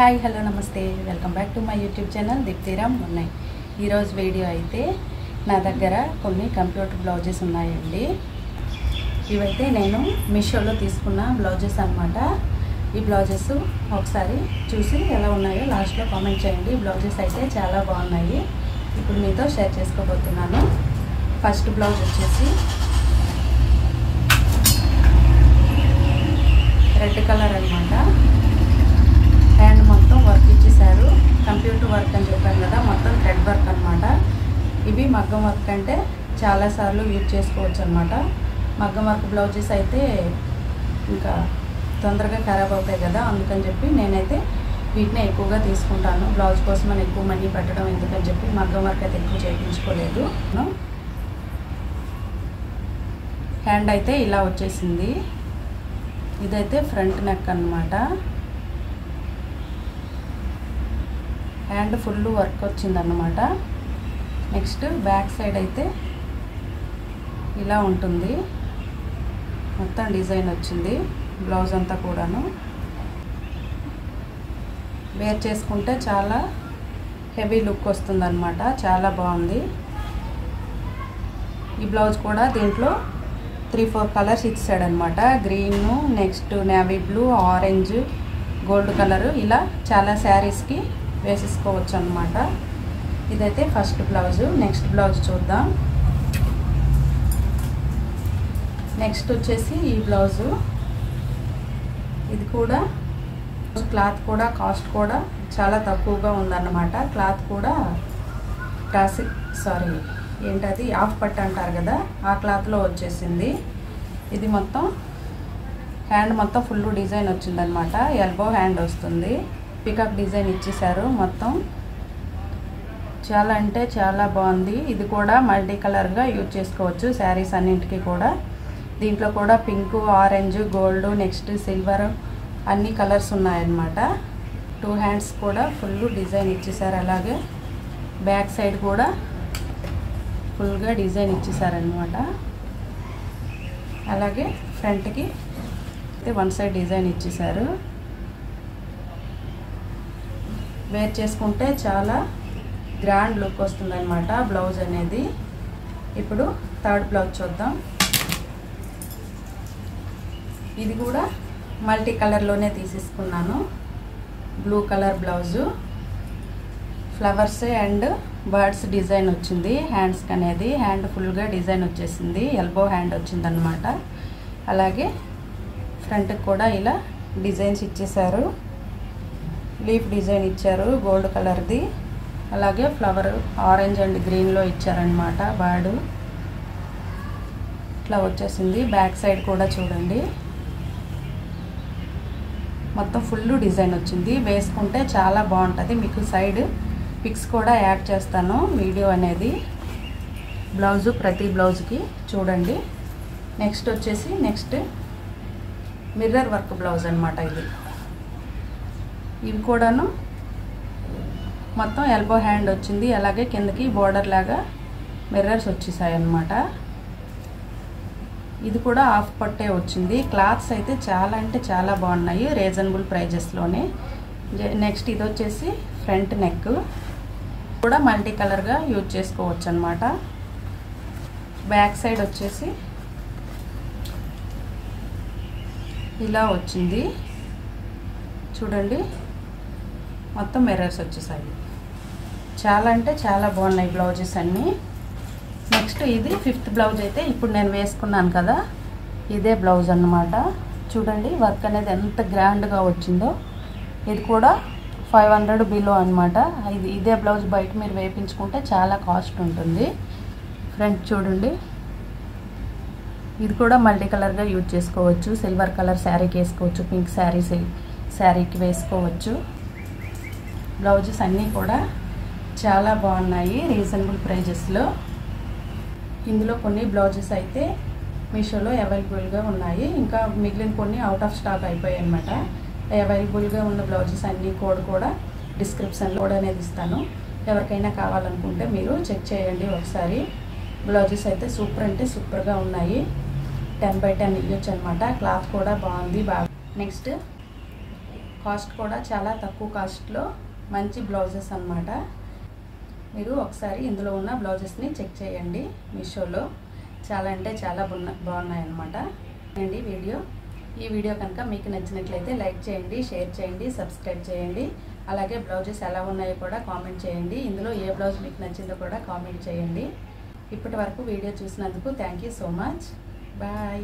Hi hello నమస్తే welcome back to my YouTube channel Deepti Ram ఉన్నాయి. ఈరోజు వీడియో అయితే నా దగ్గర కొన్ని కంప్యూటర్ బ్లౌజెస్ ఉన్నాయండి. ఇవైతే నేను మీషోలో తీసుకున్న బ్లౌజెస్ అన్నమాట. ఈ బ్లౌజెస్ ఒకసారి చూసి ఎలా ఉన్నాయో లాస్ట్లో కామెంట్ చేయండి. బ్లౌజెస్ అయితే చాలా బాగున్నాయి. ఇప్పుడు మీతో షేర్ చేసుకోబోతున్నాను. ఫస్ట్ బ్లౌజ్ వచ్చేసి రెడ్ కలర్ అన్నమాట. హ్యాండ్ మొత్తం వర్క్ ఇచ్చేసారు. కంప్యూటర్ వర్క్ అని చెప్పాను కదా, మొత్తం థ్రెడ్ వర్క్ అనమాట. ఇవి మగ్గం వర్క్ అంటే చాలాసార్లు యూజ్ చేసుకోవచ్చు అనమాట. మగ్గం వర్క్ బ్లౌజెస్ అయితే ఇంకా తొందరగా ఖరాబ్ అవుతాయి కదా, అందుకని చెప్పి నేనైతే వీటిని ఎక్కువగా తీసుకుంటాను. బ్లౌజ్ కోసం అని ఎక్కువ మనీ పెట్టడం ఎందుకని చెప్పి మగ్గం వర్క్ అయితే ఎక్కువ చేయించుకోలేదు. హ్యాండ్ అయితే ఇలా వచ్చేసింది. ఇదైతే ఫ్రంట్ నెక్ అన్నమాట. హ్యాండ్ ఫుల్ వర్క్ వచ్చిందన్నమాట. నెక్స్ట్ బ్యాక్ సైడ్ అయితే ఇలా ఉంటుంది. మొత్తం డిజైన్ వచ్చింది బ్లౌజ్ అంతా కూడాను. వేర్ చేసుకుంటే చాలా హెవీ లుక్ వస్తుందన్నమాట. చాలా బాగుంది. ఈ బ్లౌజ్ కూడా దీంట్లో 3-4 కలర్స్ ఇచ్చాడనమాట. Green, next navy blue, orange, gold colour, ఇలా చాలా శారీస్కి వేసేసుకోవచ్చు అన్నమాట. ఇదైతే ఫస్ట్ బ్లౌజు. నెక్స్ట్ బ్లౌజ్ చూద్దాం. నెక్స్ట్ వచ్చేసి ఈ బ్లౌజు. ఇది కూడా క్లాత్ కూడా కాస్ట్ కూడా చాలా తక్కువగా ఉందన్నమాట. క్లాత్ కూడా ఏంటది హాఫ్ పట్టు అంటారు కదా, ఆ క్లాత్లో వచ్చేసింది. ఇది మొత్తం హ్యాండ్ మొత్తం ఫుల్ డిజైన్ వచ్చిందనమాట. ఎల్బో హ్యాండ్ వస్తుంది. పికాక్ డిజైన్ ఇచ్చేసారు మొత్తం. చాలా అంటే చాలా బాగుంది. ఇది కూడా మల్టీ కలర్గా యూజ్ చేసుకోవచ్చు శారీస్ అన్నింటికి కూడా. దీంట్లో కూడా pink, orange, gold, next silver అన్ని కలర్స్ ఉన్నాయన్నమాట. 2 హ్యాండ్స్ కూడా ఫుల్ డిజైన్ ఇచ్చేసారు. అలాగే బ్యాక్ సైడ్ కూడా ఫుల్గా డిజైన్ ఇచ్చేసారనమాట. అలాగే ఫ్రంట్కి అయితే 1 సైడ్ డిజైన్ ఇచ్చేసారు. వేర్ చేసుకుంటే చాలా గ్రాండ్ లుక్ వస్తుందన్నమాట బ్లౌజ్ అనేది. ఇప్పుడు థర్డ్ బ్లౌజ్ చూద్దాం. ఇది కూడా మల్టీ కలర్లోనే తీసేసుకున్నాను. Blue colour blouse, flowers and birds design వచ్చింది హ్యాండ్స్కి అనేది. హ్యాండ్ ఫుల్గా డిజైన్ వచ్చేసింది. ఎల్బో హ్యాండ్ వచ్చిందనమాట. అలాగే ఫ్రంట్కి కూడా ఇలా డిజైన్స్ ఇచ్చేసారు. లీఫ్ డిజైన్ ఇచ్చారు గోల్డ్ కలర్ది. అలాగే ఫ్లవర్ ఆరెంజ్ అండ్ గ్రీన్లో ఇచ్చారనమాట. బర్డ్ ఇట్లా వచ్చేసింది. బ్యాక్ సైడ్ కూడా చూడండి మొత్తం ఫుల్ డిజైన్ వచ్చింది. వేసుకుంటే చాలా బాగుంటుంది. మీకు సైడ్ పిక్స్ కూడా యాడ్ చేస్తాను వీడియో అనేది. బ్లౌజు ప్రతి బ్లౌజ్కి చూడండి. నెక్స్ట్ వచ్చేసి మిర్రర్ వర్క్ బ్లౌజ్ అనమాట. ఇవి కూడాను మొత్తం ఎల్బో హ్యాండ్ వచ్చింది. అలాగే కిందకి బోర్డర్ లాగా మిర్రర్స్ వచ్చేసాయి అన్నమాట. ఇది కూడా హాఫ్ పట్టే వచ్చింది. క్లాత్స్ అయితే చాలా అంటే చాలా బాగున్నాయి రీజనబుల్ ప్రైజెస్లోనే. నెక్స్ట్ ఇది వచ్చేసి ఫ్రంట్ నెక్ కూడా మల్టీ కలర్గా యూజ్ చేసుకోవచ్చు అన్నమాట. బ్యాక్ సైడ్ వచ్చేసి ఇలా వచ్చింది చూడండి. మొత్తం మిర్రర్స్ వచ్చేసాయి. చాలా అంటే చాలా బాగున్నాయి బ్లౌజెస్ అన్నీ. నెక్స్ట్ ఇది 5th బ్లౌజ్ అయితే ఇప్పుడు నేను వేసుకున్నాను కదా, ఇదే బ్లౌజ్ అన్నమాట. చూడండి వర్క్ అనేది ఎంత గ్రాండ్గా వచ్చిందో. ఇది కూడా 500 బిలో అనమాట. ఇదే బ్లౌజ్ బయట మీరు వేయించుకుంటే చాలా కాస్ట్ ఉంటుంది. ఫ్రంట్ చూడండి. ఇది కూడా మల్టీ కలర్గా యూజ్ చేసుకోవచ్చు. సిల్వర్ కలర్ శారీకి వేసుకోవచ్చు, పింక్ శారీకి వేసుకోవచ్చు. బ్లౌజెస్ అన్నీ కూడా చాలా బాగున్నాయి రీజనబుల్ ప్రైజెస్లో. ఇందులో కొన్ని బ్లౌజెస్ అయితే మీషోలో అవైలబుల్గా ఉన్నాయి. ఇంకా మిగిలిన కొన్ని అవుట్ ఆఫ్ స్టాక్ అయిపోయాయి అన్నమాట. అవైలబుల్గా ఉన్న బ్లౌజెస్ అన్నీ కోడ్ కూడా డిస్క్రిప్షన్లో కోడ్ అనేది ఇస్తాను. ఎవరికైనా కావాలనుకుంటే మీరు చెక్ చేయండి ఒకసారి. బ్లౌజెస్ అయితే సూపర్ అంటే సూపర్గా ఉన్నాయి. 10 by 10 ఇవ్వచ్చు అనమాట. క్లాత్ కూడా బాగుంది బాగా. నెక్స్ట్ కాస్ట్ కూడా చాలా తక్కువ కాస్ట్లో మంచి బ్లౌజెస్ అన్నమాట. మీరు ఒకసారి ఇందులో ఉన్న బ్లౌజెస్ని చెక్ చేయండి. మీషోలో చాలా అంటే చాలా బాగున్నాయి అన్నమాట. అండి ఈ వీడియో కనుక మీకు నచ్చినట్లయితే లైక్ చేయండి, షేర్ చేయండి, సబ్స్క్రైబ్ చేయండి. అలాగే బ్లౌజెస్ ఎలా ఉన్నాయో కూడా కామెంట్ చేయండి. ఇందులో ఏ బ్లౌజ్ మీకు నచ్చిందో కూడా కామెంట్ చేయండి. ఇప్పటి వరకు వీడియో చూసినందుకు thank you so much. Bye.